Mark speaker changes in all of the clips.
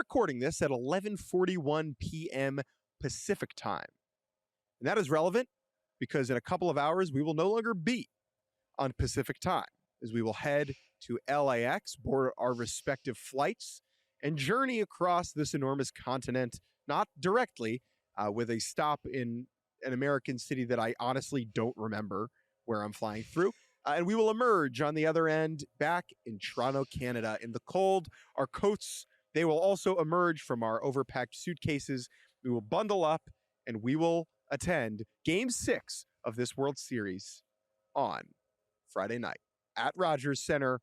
Speaker 1: recording this at 11:41 p.m. Pacific time. And that is relevant because in a couple of hours, we will no longer be on Pacific time as we will head to LAX, board our respective flights, and journey across this enormous continent, not directly, with a stop in an American city that I honestly don't remember where I'm flying through. And we will emerge on the other end back in Toronto, Canada. In the cold, our coats, they will also emerge from our overpacked suitcases. We will bundle up and we will attend Game 6 of this World Series on Friday night at Rogers Center.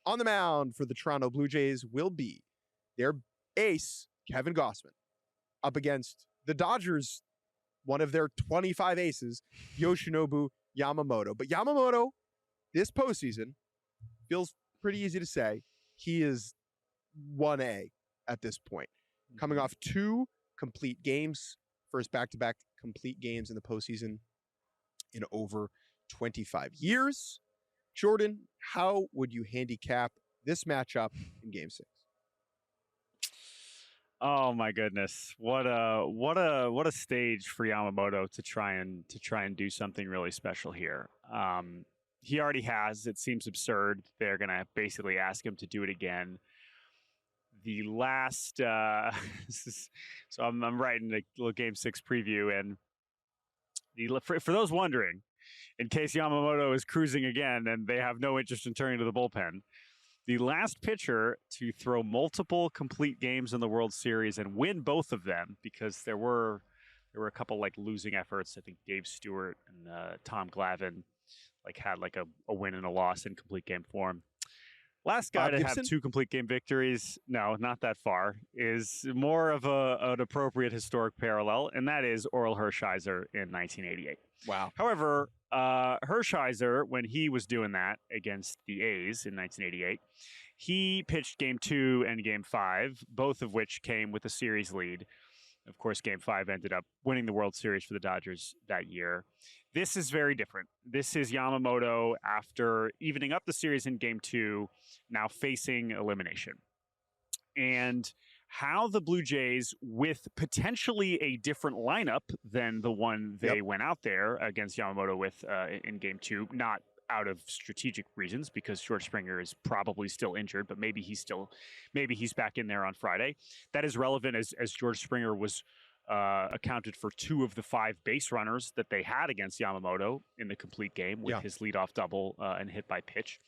Speaker 1: On the mound for the Toronto Blue Jays will be their ace, Kevin Gausman, up against the Dodgers, one of their 25 aces, Yoshinobu Yamamoto. But Yamamoto, this postseason, feels pretty easy to say. He is 1A at this point. Coming off 2 complete games, first back-to-back complete games in the postseason in over 25 years. Jordan, how would you handicap this matchup in Game 6?
Speaker 2: Oh my goodness. What a stage for Yamamoto to try and do something really special here. He already has. It seems absurd. They're going to basically ask him to do it again. The last so I'm writing a little Game 6 preview, and for those wondering, in case Yamamoto is cruising again and they have no interest in turning to the bullpen, the last pitcher to throw multiple complete games in the World Series and win both of them, because there were a couple like losing efforts. I think Dave Stewart and Tom Glavine had a win and a loss in complete game form. Last guy to have 2 complete game victories, no, not that far, is more of an appropriate historic parallel, and that is Orel Hershiser in 1988.
Speaker 1: Wow.
Speaker 2: However, Hershiser, when he was doing that against the A's in 1988, he pitched Game 2 and Game 5, both of which came with a series lead. Of course, Game 5 ended up winning the World Series for the Dodgers that year. This is very different. This is Yamamoto, after evening up the series in Game 2, now facing elimination. And how the Blue Jays, with potentially a different lineup than the one they went out there against Yamamoto with in Game 2, not out of strategic reasons, because George Springer is probably still injured, but maybe he's back in there on Friday. That is relevant as George Springer was accounted for 2 of the 5 base runners that they had against Yamamoto in the complete game with his leadoff double and hit by pitch.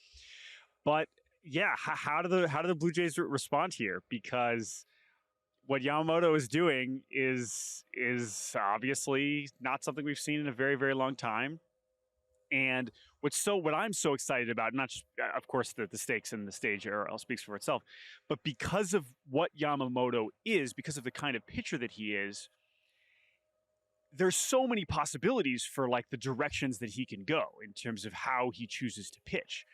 Speaker 2: But yeah, how do the Blue Jays respond here? Because what Yamamoto is doing is obviously not something we've seen in a very, very long time. And what I'm so excited about, not just, of course, the stakes and the stage all speaks for itself, but because of what Yamamoto is, because of the kind of pitcher that he is, there's so many possibilities for the directions that he can go in terms of how he chooses to pitch.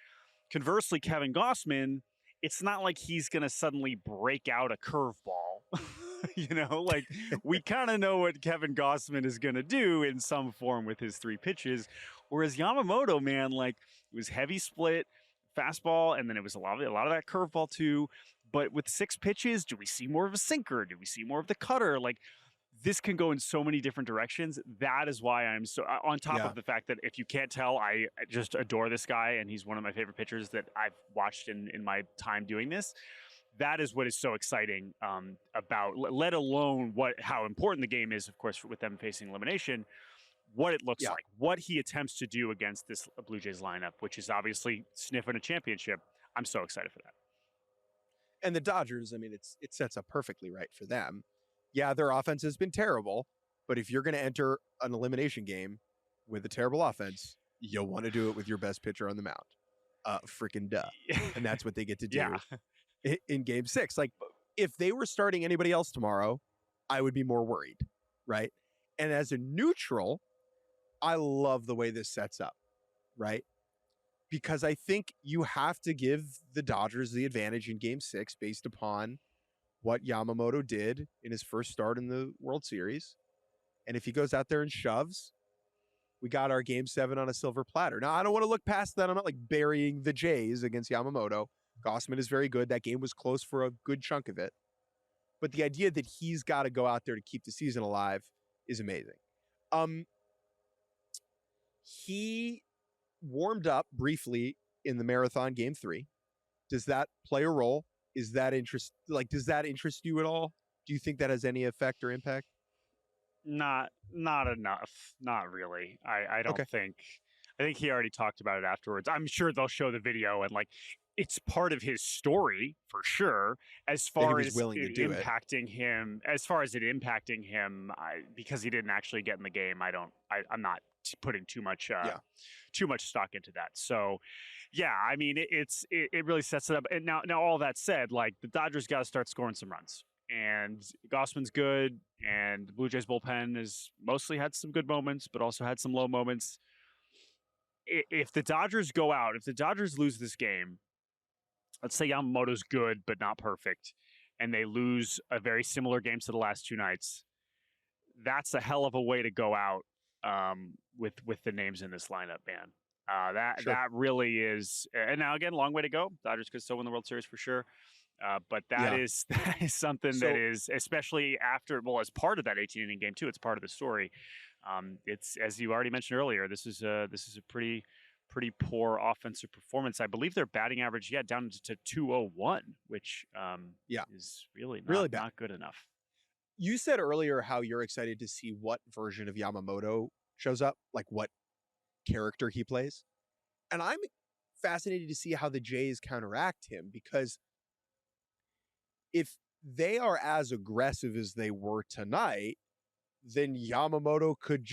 Speaker 2: Conversely, Kevin Gausman, it's not like he's going to suddenly break out a curveball. We kind of know what Kevin Gausman is going to do in some form with his 3 pitches. Whereas Yamamoto, man, it was heavy split, fastball, and then it was a lot of that curveball too. But with 6 pitches, do we see more of a sinker? Do we see more of the cutter? This can go in so many different directions. That is why I'm so, on top of the fact that if you can't tell, I just adore this guy, and he's one of my favorite pitchers that I've watched in my time doing this. That is what is so exciting about, let alone how important the game is, of course, with them facing elimination, what it looks like, what he attempts to do against this Blue Jays lineup, which is obviously sniffing a championship. I'm so excited for that.
Speaker 1: And the Dodgers, it sets up perfectly right for them. Yeah, their offense has been terrible, but if you're going to enter an elimination game with a terrible offense, you'll want to do it with your best pitcher on the mound. Freaking duh. And that's what they get to do in Game 6. If they were starting anybody else tomorrow, I would be more worried, right? And as a neutral, I love the way this sets up, right? Because I think you have to give the Dodgers the advantage in Game 6 based upon what Yamamoto did in his first start in the World Series. And if he goes out there and shoves, we got our Game 7 on a silver platter. Now, I don't want to look past that. I'm not burying the Jays against Yamamoto. Gausman is very good. That game was close for a good chunk of it. but the idea that he's got to go out there to keep the season alive is amazing. He warmed up briefly in the marathon game 3. Does that play a role? Is that does that interest you at all? Do you think that has any effect or impact?
Speaker 2: Not enough. Not really. I don't think. I think he already talked about it afterwards. I'm sure they'll show the video and it's part of his story for sure. As far as it impacting him, because he didn't actually get in the game, I'm not putting too much stock into that. So, yeah, I mean, it really sets it up. And now all that said, the Dodgers got to start scoring some runs. And Gausman's good, and the Blue Jays bullpen has mostly had some good moments, but also had some low moments. If the Dodgers go out, if the Dodgers lose this game, let's say Yamamoto's good but not perfect, and they lose a very similar game to the last 2 nights, that's a hell of a way to go out with the names in this lineup, man. That really is. And now again, long way to go. Dodgers could still win the World Series for sure. But that is something that is, especially as part of that 18-inning game too. It's part of the story. It's, as you already mentioned earlier, this is a pretty poor offensive performance. I believe their batting average down to 201, which is really not good enough.
Speaker 1: You said earlier how you're excited to see what version of Yamamoto shows up, what character he plays, and I'm fascinated to see how the Jays counteract him, because if they are as aggressive as they were tonight, then Yamamoto could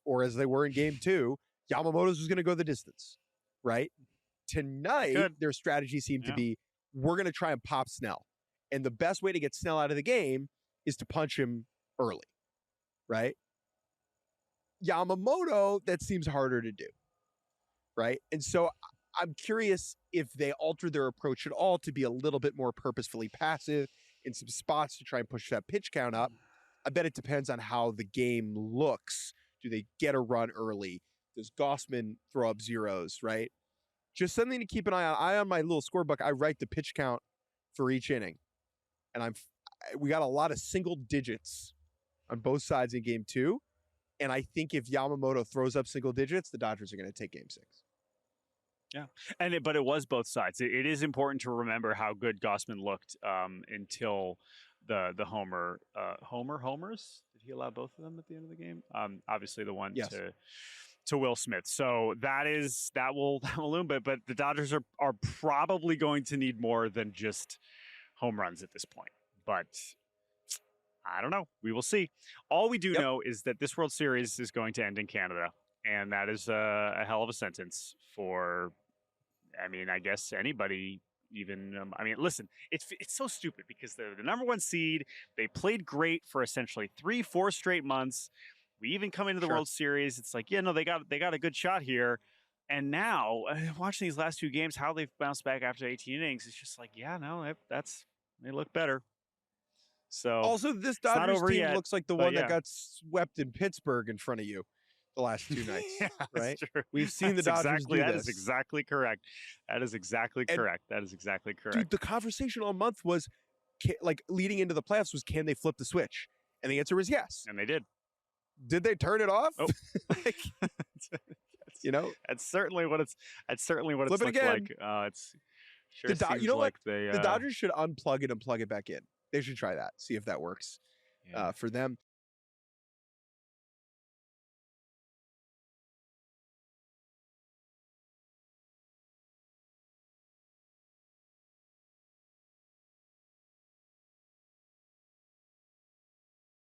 Speaker 1: or as they were in game 2, Yamamoto's was going to go the distance, right? Tonight, their strategy seemed to be, we're going to try and pop Snell. And the best way to get Snell out of the game is to punch him early, right? Yamamoto, that seems harder to do, right? And so I'm curious if they alter their approach at all to be a little bit more purposefully passive in some spots to try and push that pitch count up. I bet it depends on how the game looks. Do they get a run early? Does Gausman throw up zeros, right? Just something to keep an eye on. On my little scorebook, I write the pitch count for each inning. And we got a lot of single digits on both sides in game 2. And I think if Yamamoto throws up single digits, the Dodgers are going to take game 6.
Speaker 2: Yeah, but it was both sides. It is important to remember how good Gausman looked until the homers. Did he allow both of them at the end of the game? Obviously the one to Will Smith. So that will loom. But the Dodgers are probably going to need more than just home runs at this point. But I don't know. We will see. All we do know is that this World Series is going to end in Canada. And that is a hell of a sentence for, I guess anybody even. Listen, it's so stupid because the number 1 seed, they played great for essentially 3-4 straight months. We even come into the World Series. It's they got a good shot here. And now watching these last 2 games, how they've bounced back after 18 innings, it's just they look better. So
Speaker 1: also, this Dodgers team looks like the one that got swept in Pittsburgh in front of you the last 2 nights, right? We've seen the Dodgers do this.
Speaker 2: That is exactly correct.
Speaker 1: Dude, the conversation all month was, leading into the playoffs was, can they flip the switch? And the answer was yes.
Speaker 2: And they did.
Speaker 1: Did they turn it off?
Speaker 2: Oh. That's certainly what it's looked like. It's sure seems like they.
Speaker 1: The Dodgers should unplug it and plug it back in. They should try that. See if that works for them.